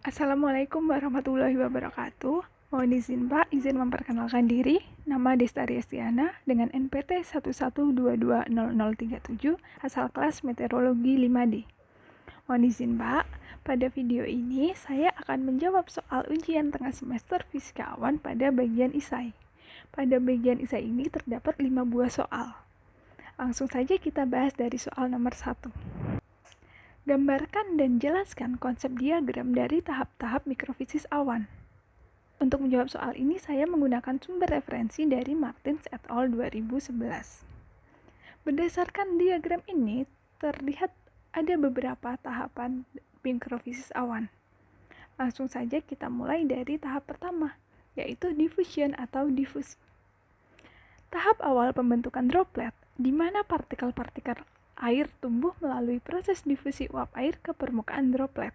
Assalamualaikum warahmatullahi wabarakatuh. Mohon izin Pak, izin memperkenalkan diri. Nama Destari Estiana dengan NPT 112200037, asal kelas Meteorologi 5D. Mohon izin Pak, pada video ini saya akan menjawab soal ujian tengah semester Fisika Awan pada bagian isai. Pada bagian isai ini terdapat 5 buah soal. Langsung saja kita bahas dari soal nomor 1. Gambarkan dan jelaskan konsep diagram dari tahap-tahap mikrofisis awan. Untuk menjawab soal ini, saya menggunakan sumber referensi dari Martins et al. 2011. Berdasarkan diagram ini, terlihat ada beberapa tahapan mikrofisis awan. Langsung saja kita mulai dari tahap pertama, yaitu diffusion atau difusi. Tahap awal pembentukan droplet, di mana partikel-partikel air tumbuh melalui proses difusi uap air ke permukaan droplet.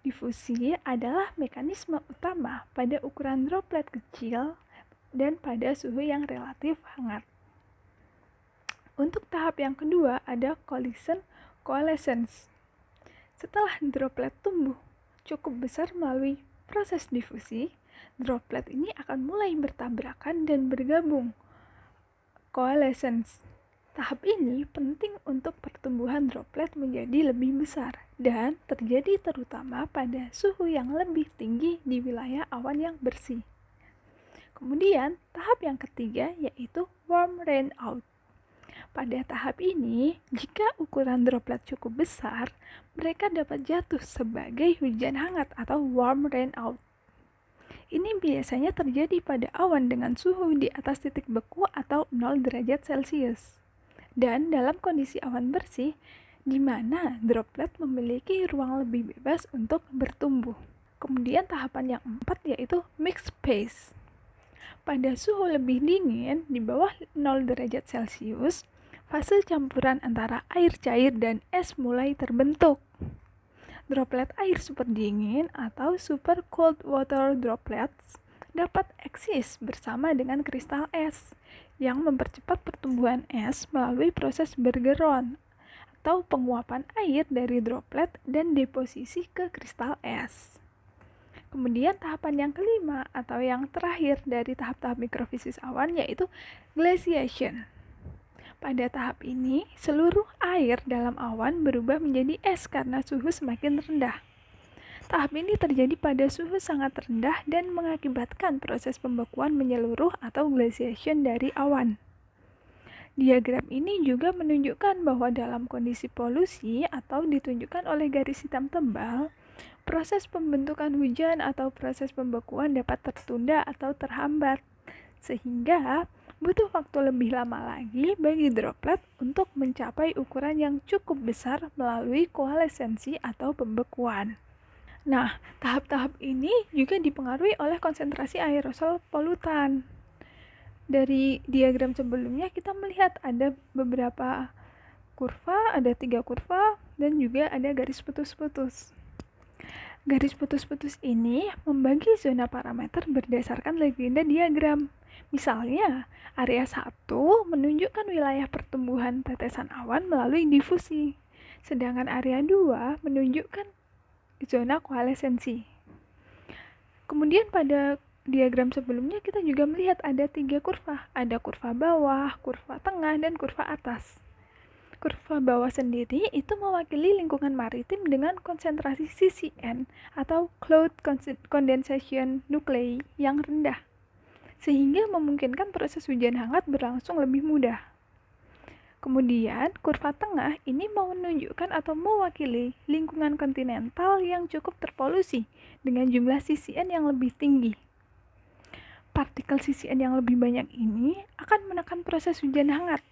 Difusi adalah mekanisme utama pada ukuran droplet kecil dan pada suhu yang relatif hangat. Untuk tahap yang kedua ada coalescence. Setelah droplet tumbuh cukup besar melalui proses difusi, droplet ini akan mulai bertabrakan dan bergabung. Coalescence. Tahap ini penting untuk pertumbuhan droplet menjadi lebih besar dan terjadi terutama pada suhu yang lebih tinggi di wilayah awan yang bersih. Kemudian, tahap yang ketiga yaitu warm rainout. Pada tahap ini, jika ukuran droplet cukup besar, mereka dapat jatuh sebagai hujan hangat atau warm rainout. Ini biasanya terjadi pada awan dengan suhu di atas titik beku atau 0 derajat Celcius. Dan dalam kondisi awan bersih, di mana droplet memiliki ruang lebih bebas untuk bertumbuh. Kemudian tahapan yang 4 yaitu mixed phase. Pada suhu lebih dingin, di bawah 0 derajat Celcius, fase campuran antara air cair dan es mulai terbentuk. Droplet air super dingin atau super cold water droplets dapat eksis bersama dengan kristal es yang mempercepat pertumbuhan es melalui proses bergeron atau penguapan air dari droplet dan deposisi ke kristal es. Kemudian tahapan yang kelima atau yang terakhir dari tahap-tahap mikrofisis awan yaitu glaciation. Pada tahap ini, seluruh air dalam awan berubah menjadi es karena suhu semakin rendah. Tahap ini terjadi pada suhu sangat rendah dan mengakibatkan proses pembekuan menyeluruh atau glaciation dari awan. Diagram ini juga menunjukkan bahwa dalam kondisi polusi atau ditunjukkan oleh garis hitam tebal, proses pembentukan hujan atau proses pembekuan dapat tertunda atau terhambat, sehingga butuh waktu lebih lama lagi bagi droplet untuk mencapai ukuran yang cukup besar melalui koalesensi atau pembekuan. Nah, tahap-tahap ini juga dipengaruhi oleh konsentrasi aerosol polutan. Dari diagram sebelumnya kita melihat ada beberapa kurva, ada 3 kurva, dan juga ada garis putus-putus. Garis putus-putus ini membagi zona parameter berdasarkan legenda diagram. Misalnya, area 1 menunjukkan wilayah pertumbuhan tetesan awan melalui difusi, sedangkan area 2 menunjukkan zona koalesensi. Kemudian pada diagram sebelumnya kita juga melihat ada 3 kurva. Ada kurva bawah, kurva tengah, dan kurva atas. Kurva bawah sendiri itu mewakili lingkungan maritim dengan konsentrasi CCN atau Cloud Condensation Nuclei yang rendah, sehingga memungkinkan proses hujan hangat berlangsung lebih mudah. Kemudian, kurva tengah ini menunjukkan atau mewakili lingkungan kontinental yang cukup terpolusi dengan jumlah CCN yang lebih tinggi. Partikel CCN yang lebih banyak ini akan menekan proses hujan hangat,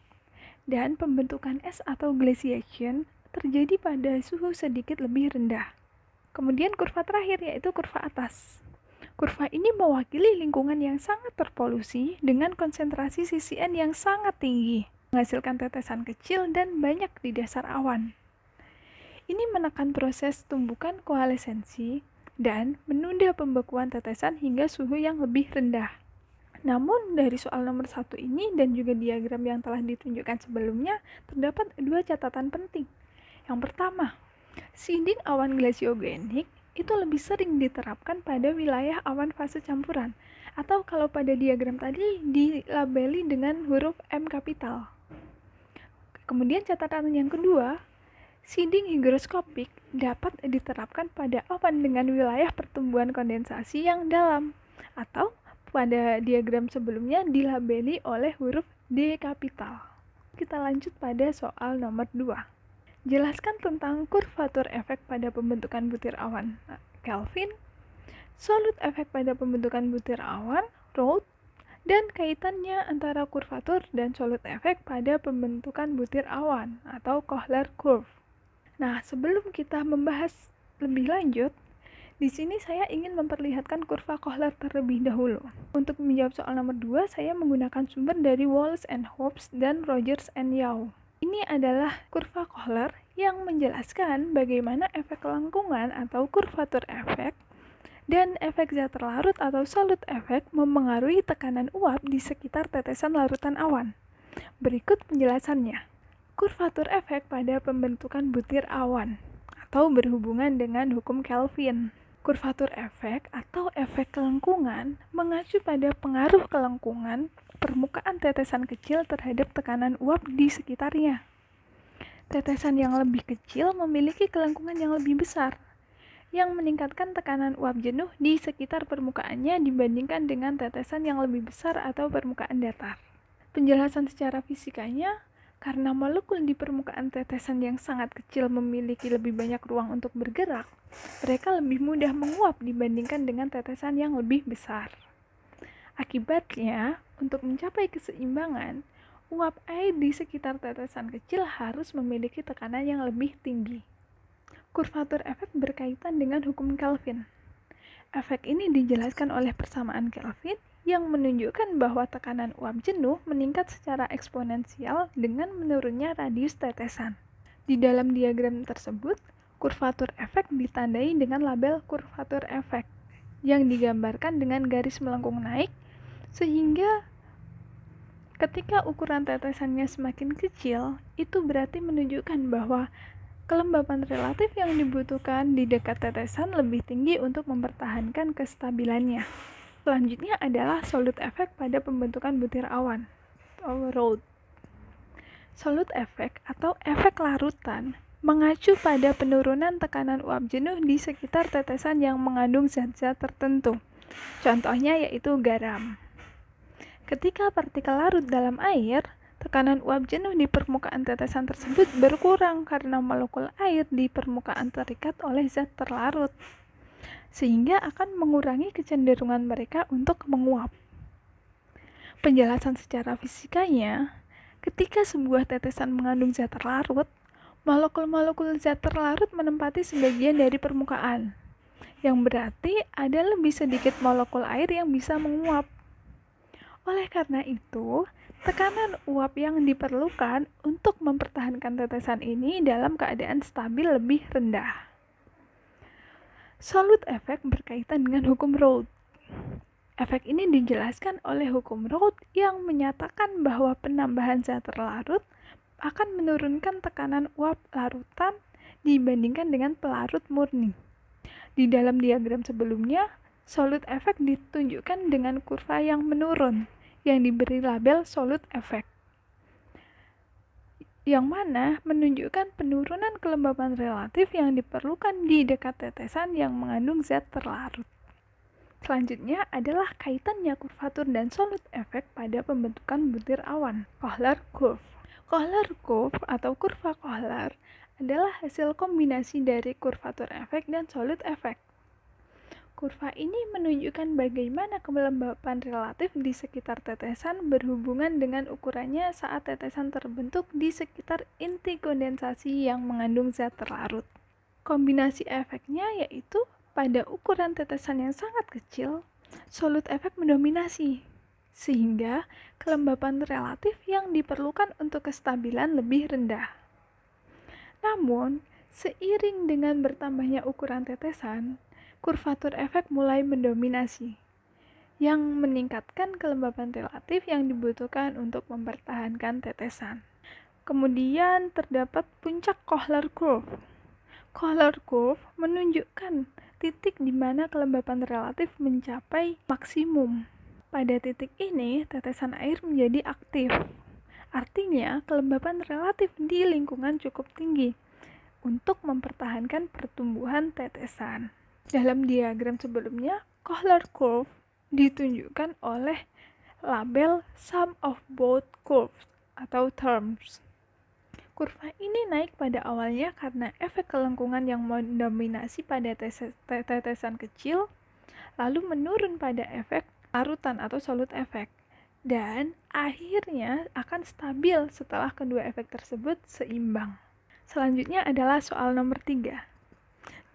dan pembentukan es atau glaciation terjadi pada suhu sedikit lebih rendah. Kemudian kurva terakhir yaitu kurva atas. Kurva ini mewakili lingkungan yang sangat terpolusi dengan konsentrasi CCN yang sangat tinggi, menghasilkan tetesan kecil dan banyak di dasar awan. Ini menekan proses tumbukan koalesensi dan menunda pembekuan tetesan hingga suhu yang lebih rendah. Namun dari soal nomor 1 ini dan juga diagram yang telah ditunjukkan sebelumnya, terdapat 2 catatan penting. Yang pertama, seeding awan glasiogenik itu lebih sering diterapkan pada wilayah awan fase campuran, atau kalau pada diagram tadi dilabeli dengan huruf M kapital. Kemudian catatan yang kedua, seeding higroskopik dapat diterapkan pada awan dengan wilayah pertumbuhan kondensasi yang dalam, atau pada diagram sebelumnya dilabeli oleh huruf D kapital. Kita lanjut pada soal nomor 2. Jelaskan tentang kurvatur efek pada pembentukan butir awan Kelvin, solut efek pada pembentukan butir awan Raoult, dan kaitannya antara kurvatur dan solut efek pada pembentukan butir awan atau Kohler curve. Nah, sebelum kita membahas lebih lanjut, di sini saya ingin memperlihatkan kurva Kohler terlebih dahulu. Untuk menjawab soal nomor 2, saya menggunakan sumber dari Wallace and Hobbes dan Rogers and Yau. Ini adalah kurva Kohler yang menjelaskan bagaimana efek lengkungan atau kurvatur efek dan efek zat larut atau solut efek memengaruhi tekanan uap di sekitar tetesan larutan awan. Berikut penjelasannya. Kurvatur efek pada pembentukan butir awan atau berhubungan dengan hukum Kelvin. Kurvatur efek atau efek kelengkungan mengacu pada pengaruh kelengkungan permukaan tetesan kecil terhadap tekanan uap di sekitarnya. Tetesan yang lebih kecil memiliki kelengkungan yang lebih besar, yang meningkatkan tekanan uap jenuh di sekitar permukaannya dibandingkan dengan tetesan yang lebih besar atau permukaan datar. Penjelasan secara fisikanya, karena molekul di permukaan tetesan yang sangat kecil memiliki lebih banyak ruang untuk bergerak, mereka lebih mudah menguap dibandingkan dengan tetesan yang lebih besar. Akibatnya, untuk mencapai keseimbangan, uap air di sekitar tetesan kecil harus memiliki tekanan yang lebih tinggi. Kurvatur efek berkaitan dengan hukum Kelvin. Efek ini dijelaskan oleh persamaan Kelvin yang menunjukkan bahwa tekanan uap jenuh meningkat secara eksponensial dengan menurunnya radius tetesan. Di dalam diagram tersebut, kurvatur efek ditandai dengan label kurvatur efek yang digambarkan dengan garis melengkung naik, sehingga ketika ukuran tetesannya semakin kecil, itu berarti menunjukkan bahwa kelembapan relatif yang dibutuhkan di dekat tetesan lebih tinggi untuk mempertahankan kestabilannya. Selanjutnya adalah solut efek pada pembentukan butir awan atau Raoult. Solut efek atau efek larutan mengacu pada penurunan tekanan uap jenuh di sekitar tetesan yang mengandung zat-zat tertentu. Contohnya yaitu garam. Ketika partikel larut dalam air, tekanan uap jenuh di permukaan tetesan tersebut berkurang karena molekul air di permukaan terikat oleh zat terlarut, sehingga akan mengurangi kecenderungan mereka untuk menguap. Penjelasan secara fisikanya, ketika sebuah tetesan mengandung zat terlarut, molekul-molekul zat terlarut menempati sebagian dari permukaan, yang berarti ada lebih sedikit molekul air yang bisa menguap. Oleh karena itu, tekanan uap yang diperlukan untuk mempertahankan tetesan ini dalam keadaan stabil lebih rendah. Solut efek berkaitan dengan hukum Raoult. Efek ini dijelaskan oleh hukum Raoult yang menyatakan bahwa penambahan zat terlarut akan menurunkan tekanan uap larutan dibandingkan dengan pelarut murni. Di dalam diagram sebelumnya, solut efek ditunjukkan dengan kurva yang menurun, yang diberi label solut efek, yang mana menunjukkan penurunan kelembapan relatif yang diperlukan di dekat tetesan yang mengandung zat terlarut. Selanjutnya adalah kaitannya kurvatur dan solut efek pada pembentukan butir awan, Kohler curve. Kohler curve atau kurva Kohler adalah hasil kombinasi dari kurvatur efek dan solut efek. Kurva ini menunjukkan bagaimana kelembapan relatif di sekitar tetesan berhubungan dengan ukurannya saat tetesan terbentuk di sekitar inti kondensasi yang mengandung zat terlarut. Kombinasi efeknya yaitu pada ukuran tetesan yang sangat kecil, solut efek mendominasi, sehingga kelembapan relatif yang diperlukan untuk kestabilan lebih rendah. Namun, seiring dengan bertambahnya ukuran tetesan, kurvatur efek mulai mendominasi, yang meningkatkan kelembapan relatif yang dibutuhkan untuk mempertahankan tetesan. Kemudian terdapat puncak Kohler curve. Kohler curve menunjukkan titik di mana kelembapan relatif mencapai maksimum. Pada titik ini, tetesan air menjadi aktif. Artinya, kelembapan relatif di lingkungan cukup tinggi untuk mempertahankan pertumbuhan tetesan. Dalam diagram sebelumnya, Kohler curve ditunjukkan oleh label sum of both curves atau terms. Kurva ini naik pada awalnya karena efek kelengkungan yang mendominasi pada tetesan kecil, lalu menurun pada efek larutan atau solute effect, dan akhirnya akan stabil setelah kedua efek tersebut seimbang. Selanjutnya adalah soal nomor 3.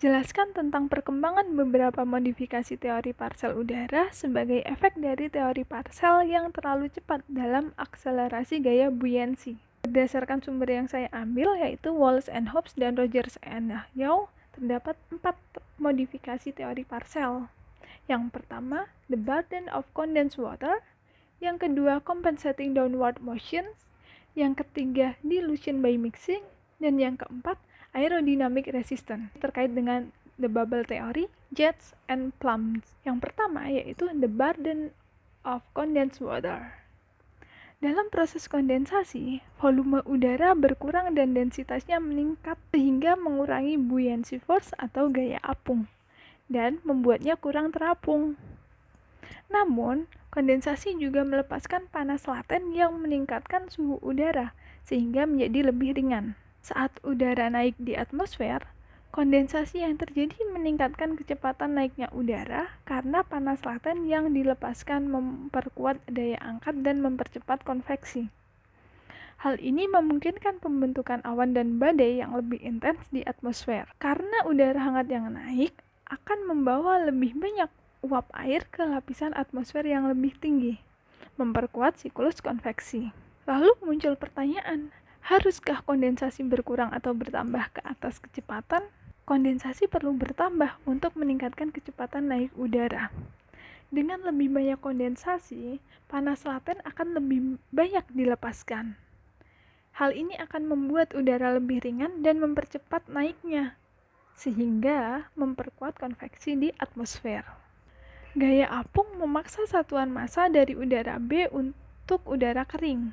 Jelaskan tentang perkembangan beberapa modifikasi teori parsel udara sebagai efek dari teori parsel yang terlalu cepat dalam akselerasi gaya buoyancy. Berdasarkan sumber yang saya ambil, yaitu Wallace and Hobbes dan Rogers and Yau, terdapat 4 modifikasi teori parsel. Yang pertama, the burden of condensed water. Yang kedua, compensating downward motions. Yang ketiga, dilution by mixing. Dan yang keempat, aerodynamic resistance, terkait dengan the bubble theory, jets, and plumes. Yang pertama yaitu the burden of condensed water. Dalam proses kondensasi, volume udara berkurang dan densitasnya meningkat sehingga mengurangi buoyancy force atau gaya apung dan membuatnya kurang terapung. Namun, kondensasi juga melepaskan panas laten yang meningkatkan suhu udara sehingga menjadi lebih ringan. Saat udara naik di atmosfer, kondensasi yang terjadi meningkatkan kecepatan naiknya udara karena panas laten yang dilepaskan memperkuat daya angkat dan mempercepat konveksi. Hal ini memungkinkan pembentukan awan dan badai yang lebih intens di atmosfer. Karena udara hangat yang naik akan membawa lebih banyak uap air ke lapisan atmosfer yang lebih tinggi, memperkuat siklus konveksi. Lalu muncul pertanyaan, haruskah kondensasi berkurang atau bertambah ke atas kecepatan? Kondensasi perlu bertambah untuk meningkatkan kecepatan naik udara. Dengan lebih banyak kondensasi, panas laten akan lebih banyak dilepaskan. Hal ini akan membuat udara lebih ringan dan mempercepat naiknya, sehingga memperkuat konveksi di atmosfer. Gaya apung memaksa satuan massa dari udara B untuk udara kering.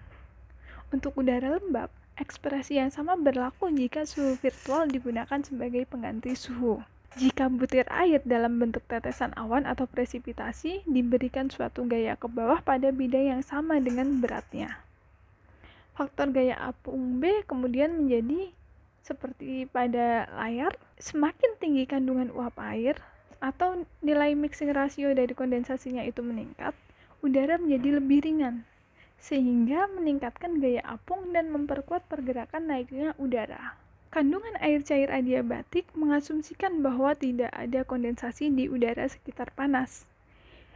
Untuk udara lembab, ekspresi yang sama berlaku jika suhu virtual digunakan sebagai pengganti suhu. Jika butir air dalam bentuk tetesan awan atau presipitasi diberikan suatu gaya ke bawah pada bidang yang sama dengan beratnya. Faktor gaya apung B kemudian menjadi seperti pada layar, semakin tinggi kandungan uap air atau nilai mixing ratio dari kondensasinya itu meningkat, udara menjadi lebih ringan, sehingga meningkatkan gaya apung dan memperkuat pergerakan naiknya udara. Kandungan air cair adiabatik mengasumsikan bahwa tidak ada kondensasi di udara sekitar panas.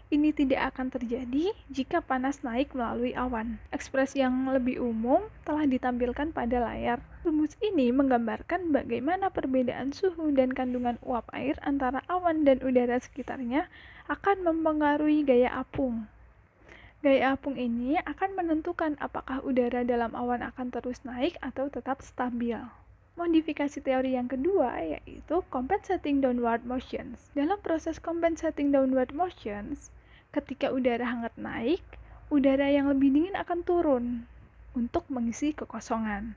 Ini tidak akan terjadi jika panas naik melalui awan. Ekspresi yang lebih umum telah ditampilkan pada layar. Rumus ini menggambarkan bagaimana perbedaan suhu dan kandungan uap air antara awan dan udara sekitarnya akan mempengaruhi gaya apung. Gaya apung ini akan menentukan apakah udara dalam awan akan terus naik atau tetap stabil. Modifikasi teori yang kedua yaitu compensating downward motions. Dalam proses compensating downward motions, ketika udara hangat naik, udara yang lebih dingin akan turun untuk mengisi kekosongan,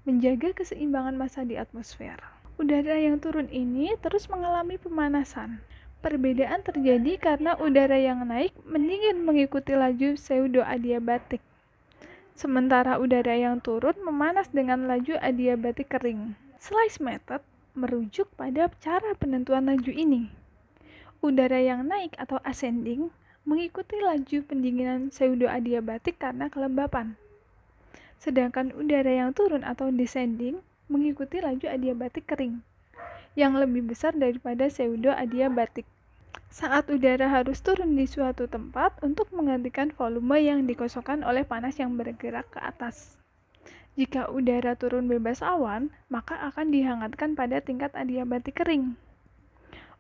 menjaga keseimbangan massa di atmosfer. Udara yang turun ini terus mengalami pemanasan. Perbedaan terjadi karena udara yang naik mendingin mengikuti laju pseudo-adiabatik, sementara udara yang turun memanas dengan laju adiabatik kering. Slice method merujuk pada cara penentuan laju ini. Udara yang naik atau ascending mengikuti laju pendinginan pseudo-adiabatik karena kelembapan. Sedangkan udara yang turun atau descending mengikuti laju adiabatik kering, yang lebih besar daripada pseudo-adiabatik. Saat udara harus turun di suatu tempat untuk menggantikan volume yang dikosongkan oleh panas yang bergerak ke atas. Jika udara turun bebas awan, maka akan dihangatkan pada tingkat adiabatik kering.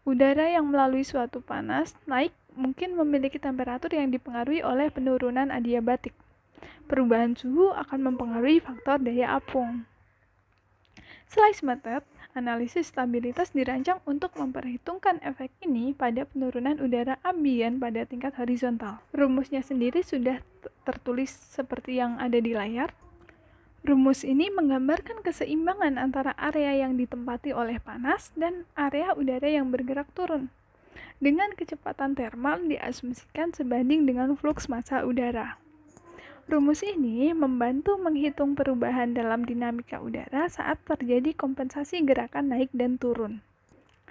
Udara yang melalui suatu panas naik mungkin memiliki temperatur yang dipengaruhi oleh penurunan adiabatik. Perubahan suhu akan mempengaruhi faktor daya apung. Slice method Analisis stabilitas dirancang untuk memperhitungkan efek ini pada penurunan udara ambien pada tingkat horizontal. Rumusnya sendiri sudah tertulis seperti yang ada di layar. Rumus ini menggambarkan keseimbangan antara area yang ditempati oleh panas dan area udara yang bergerak turun. Dengan kecepatan termal diasumsikan sebanding dengan fluks massa udara. Rumus ini membantu menghitung perubahan dalam dinamika udara saat terjadi kompensasi gerakan naik dan turun.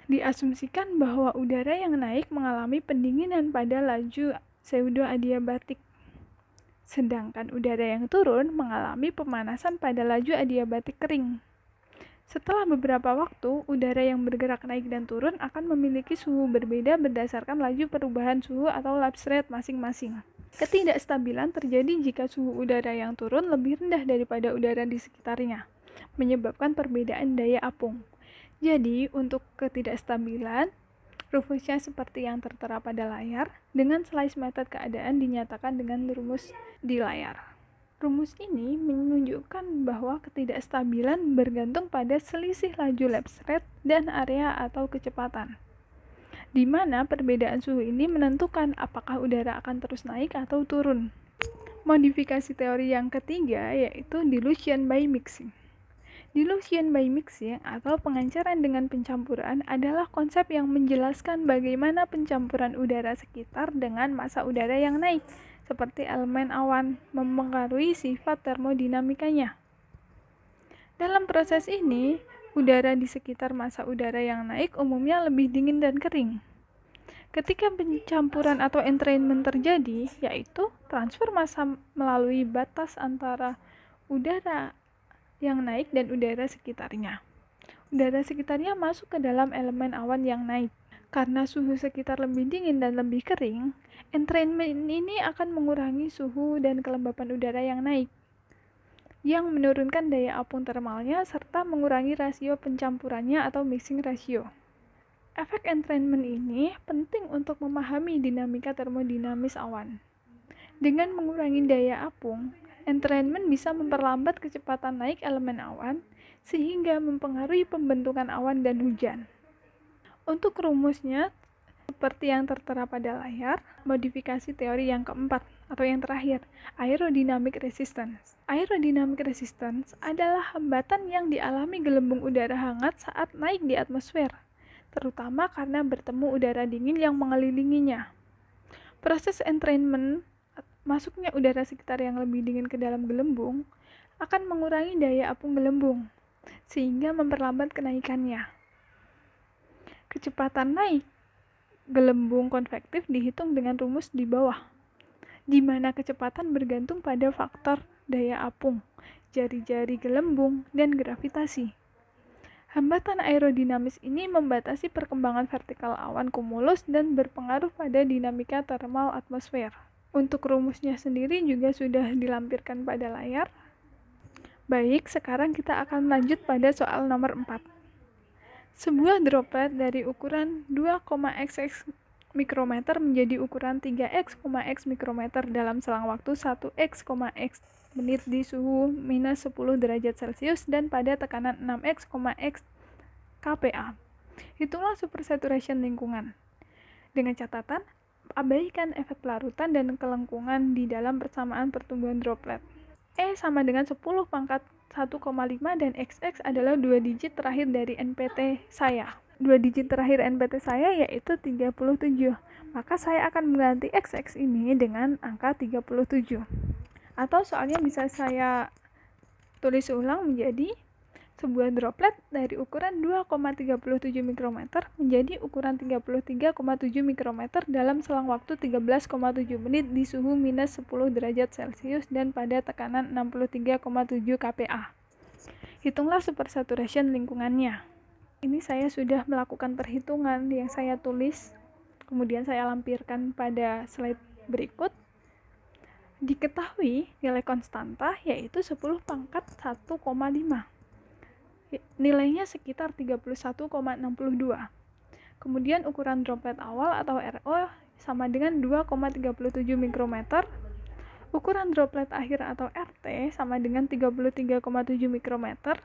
Diasumsikan bahwa udara yang naik mengalami pendinginan pada laju pseudoadiabatik, sedangkan udara yang turun mengalami pemanasan pada laju adiabatik kering. Setelah beberapa waktu, udara yang bergerak naik dan turun akan memiliki suhu berbeda berdasarkan laju perubahan suhu atau lapse rate masing-masing. Ketidakstabilan terjadi jika suhu udara yang turun lebih rendah daripada udara di sekitarnya, menyebabkan perbedaan daya apung. Jadi, untuk ketidakstabilan, rumusnya seperti yang tertera pada layar, dengan slice method keadaan dinyatakan dengan rumus di layar. Rumus ini menunjukkan bahwa ketidakstabilan bergantung pada selisih laju lapse rate dan area atau kecepatan, di mana perbedaan suhu ini menentukan apakah udara akan terus naik atau turun. Modifikasi teori yang ketiga yaitu dilution by mixing. Dilution by mixing atau pengenceran dengan pencampuran adalah konsep yang menjelaskan bagaimana pencampuran udara sekitar dengan massa udara yang naik, seperti elemen awan, mempengaruhi sifat termodinamikanya. Dalam proses ini, udara di sekitar massa udara yang naik umumnya lebih dingin dan kering. Ketika pencampuran atau entrainment terjadi, yaitu transfer massa melalui batas antara udara yang naik dan udara sekitarnya. Udara sekitarnya masuk ke dalam elemen awan yang naik. Karena suhu sekitar lebih dingin dan lebih kering, entrainment ini akan mengurangi suhu dan kelembapan udara yang naik, yang menurunkan daya apung termalnya serta mengurangi rasio pencampurannya atau mixing ratio. Efek entrainment ini penting untuk memahami dinamika termodinamis awan. Dengan mengurangi daya apung, entrainment bisa memperlambat kecepatan naik elemen awan sehingga mempengaruhi pembentukan awan dan hujan. Untuk rumusnya, seperti yang tertera pada layar, modifikasi teori yang keempat atau yang terakhir, aerodynamic resistance. Aerodynamic resistance adalah hambatan yang dialami gelembung udara hangat saat naik di atmosfer, terutama karena bertemu udara dingin yang mengelilinginya. Proses entrainment, masuknya udara sekitar yang lebih dingin ke dalam gelembung, akan mengurangi daya apung gelembung, sehingga memperlambat kenaikannya. Kecepatan naik gelembung konvektif dihitung dengan rumus di bawah, di mana kecepatan bergantung pada faktor daya apung, jari-jari gelembung, dan gravitasi. Hambatan aerodinamis ini membatasi perkembangan vertikal awan kumulus dan berpengaruh pada dinamika termal atmosfer. Untuk rumusnya sendiri juga sudah dilampirkan pada layar. Baik, sekarang kita akan lanjut pada soal nomor 4. Sebuah droplet dari ukuran 2,xx mikrometer menjadi ukuran 3x,x mikrometer dalam selang waktu 1x,x menit di suhu minus 10 derajat Celcius dan pada tekanan 6x,x kPa. Hitunglah supersaturation lingkungan. Dengan catatan, abaikan efek pelarutan dan kelengkungan di dalam persamaan pertumbuhan droplet. E sama dengan 10 pangkat 1,5 dan XX adalah 2 digit terakhir dari NPT saya. 2 digit terakhir NPT saya yaitu 37. Maka saya akan mengganti XX ini dengan angka 37. Atau soalnya bisa saya tulis ulang menjadi sebuah droplet dari ukuran 2,37 mikrometer menjadi ukuran 33,7 mikrometer dalam selang waktu 13,7 menit di suhu minus 10 derajat Celcius dan pada tekanan 63,7 kPa. Hitunglah supersaturation lingkungannya. Ini saya sudah melakukan perhitungan yang saya tulis, kemudian saya lampirkan pada slide berikut. Diketahui nilai konstanta yaitu 10 pangkat 1,5. Nilainya sekitar 31,62. Kemudian ukuran droplet awal atau RO sama dengan 2,37 mikrometer. Ukuran droplet akhir atau RT sama dengan 33,7 mikrometer.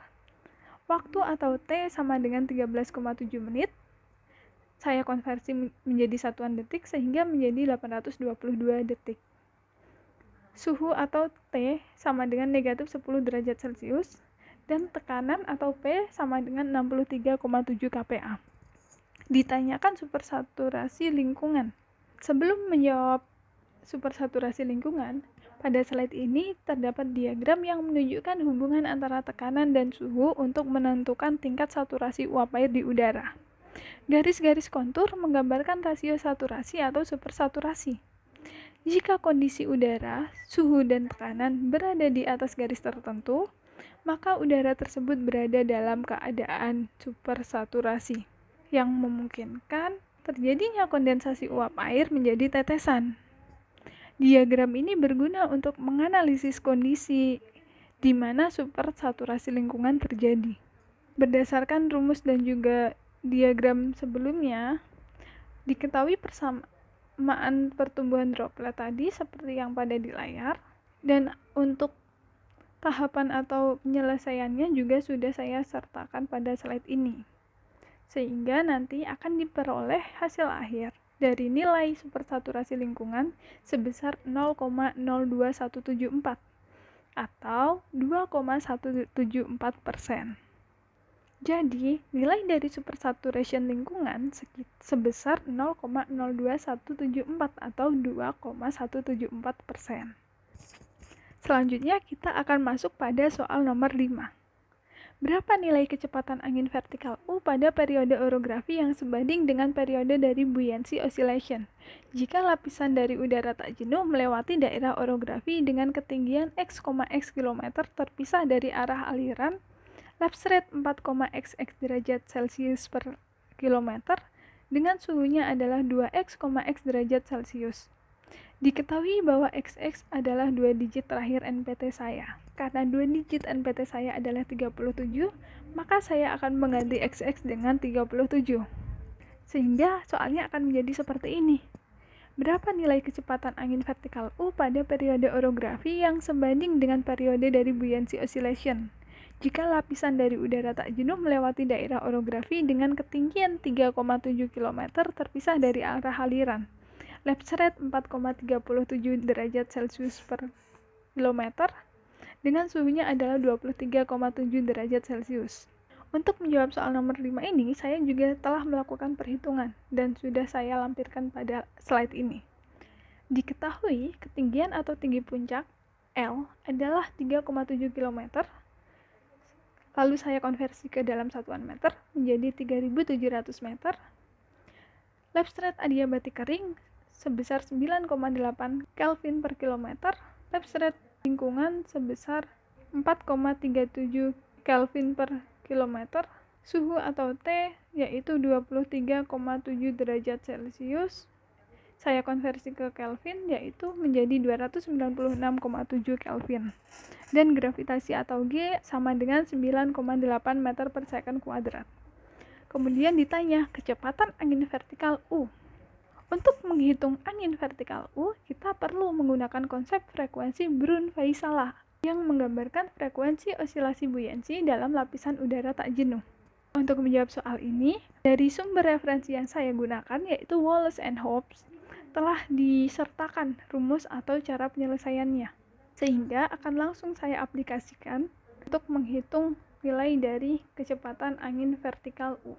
Waktu atau T sama dengan 13,7 menit. Saya konversi menjadi satuan detik sehingga menjadi 822 detik. Suhu atau T sama dengan negatif 10 derajat Celcius. Dan tekanan atau P sama dengan 63,7 kPa. Ditanyakan supersaturasi lingkungan. Sebelum menjawab supersaturasi lingkungan, pada slide ini terdapat diagram yang menunjukkan hubungan antara tekanan dan suhu untuk menentukan tingkat saturasi uap air di udara. Garis-garis kontur menggambarkan rasio saturasi atau supersaturasi. Jika kondisi udara, suhu dan tekanan berada di atas garis tertentu, maka udara tersebut berada dalam keadaan supersaturasi, yang memungkinkan terjadinya kondensasi uap air menjadi tetesan. Diagram ini berguna untuk menganalisis kondisi di mana supersaturasi lingkungan terjadi. Berdasarkan rumus dan juga diagram sebelumnya, diketahui persamaan pertumbuhan droplet tadi seperti yang pada di layar, dan untuk tahapan atau penyelesaiannya juga sudah saya sertakan pada slide ini. Sehingga nanti akan diperoleh hasil akhir dari nilai supersaturasi lingkungan sebesar 0,02174 atau 2,174%. Jadi, nilai dari supersaturation lingkungan sebesar 0,02174 atau 2,174%. Selanjutnya kita akan masuk pada soal nomor 5. Berapa nilai kecepatan angin vertikal U pada periode orografi yang sebanding dengan periode dari buoyancy oscillation? Jika lapisan dari udara tak jenuh melewati daerah orografi dengan ketinggian x, km terpisah dari arah aliran, lapse rate 4,xx derajat Celcius per kilometer dengan suhunya adalah 2x, x derajat Celcius. Diketahui bahwa XX adalah 2 digit terakhir NPT saya. Karena 2 digit NPT saya adalah 37, maka saya akan mengganti XX dengan 37. Sehingga soalnya akan menjadi seperti ini. Berapa nilai kecepatan angin vertikal U pada periode orografi yang sebanding dengan periode dari buoyancy oscillation? Jika lapisan dari udara tak jenuh melewati daerah orografi dengan ketinggian 3,7 km terpisah dari arah aliran. Lapse rate 4,37 derajat Celcius per kilometer dengan suhunya adalah 23,7 derajat Celcius. Untuk menjawab soal nomor 5 ini, saya juga telah melakukan perhitungan dan sudah saya lampirkan pada slide ini. Diketahui ketinggian atau tinggi puncak L adalah 3,7 km. Lalu saya konversi ke dalam satuan meter menjadi 3.700 meter. Lapse rate adiabatik kering sebesar 9,8 Kelvin per kilometer, lapse rate lingkungan sebesar 4,37 Kelvin per kilometer, suhu atau T yaitu 23,7 derajat Celcius. Saya konversi ke Kelvin yaitu menjadi 296,7 Kelvin. Dan gravitasi atau G sama dengan 9,8 meter per second kuadrat. Kemudian ditanya kecepatan angin vertikal U. Untuk menghitung angin vertikal U, kita perlu menggunakan konsep frekuensi Brun-Väisälä yang menggambarkan frekuensi osilasi buoyancy dalam lapisan udara tak jenuh. Untuk menjawab soal ini, dari sumber referensi yang saya gunakan yaitu Wallace and Hobbes, telah disertakan rumus atau cara penyelesaiannya, sehingga akan langsung saya aplikasikan untuk menghitung nilai dari kecepatan angin vertikal U.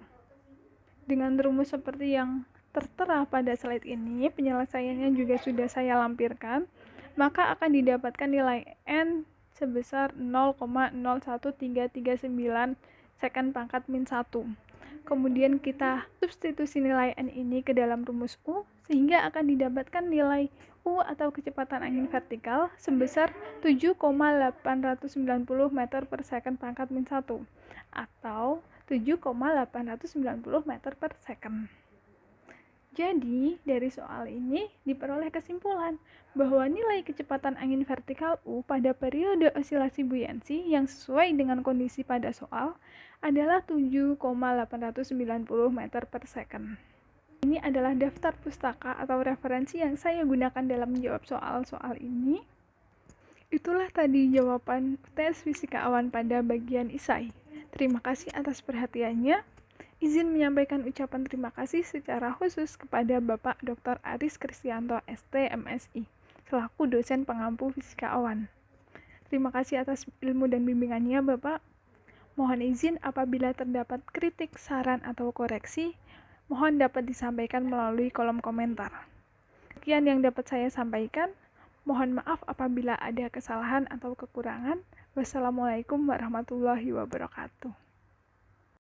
Dengan rumus seperti yang tertera pada slide ini, penyelesaiannya juga sudah saya lampirkan, maka akan didapatkan nilai N sebesar 0,01339 second pangkat min 1. Kemudian kita substitusi nilai N ini ke dalam rumus U, sehingga akan didapatkan nilai U atau kecepatan angin vertikal sebesar 7,890 meter per second pangkat min 1, atau 7,890 meter per second. Jadi, dari soal ini diperoleh kesimpulan bahwa nilai kecepatan angin vertikal U pada periode osilasi buoyancy yang sesuai dengan kondisi pada soal adalah 7,890 meter per second. Ini adalah daftar pustaka atau referensi yang saya gunakan dalam menjawab soal-soal ini. Itulah tadi jawaban tes fisika awan pada bagian esai. Terima kasih atas perhatiannya. Izin menyampaikan ucapan terima kasih secara khusus kepada Bapak Dr. Aris Kristianto, ST, MSI, selaku dosen pengampu fisika awan. Terima kasih atas ilmu dan bimbingannya, Bapak. Mohon izin apabila terdapat kritik, saran, atau koreksi, mohon dapat disampaikan melalui kolom komentar. Sekian yang dapat saya sampaikan. Mohon maaf apabila ada kesalahan atau kekurangan. Wassalamualaikum warahmatullahi wabarakatuh.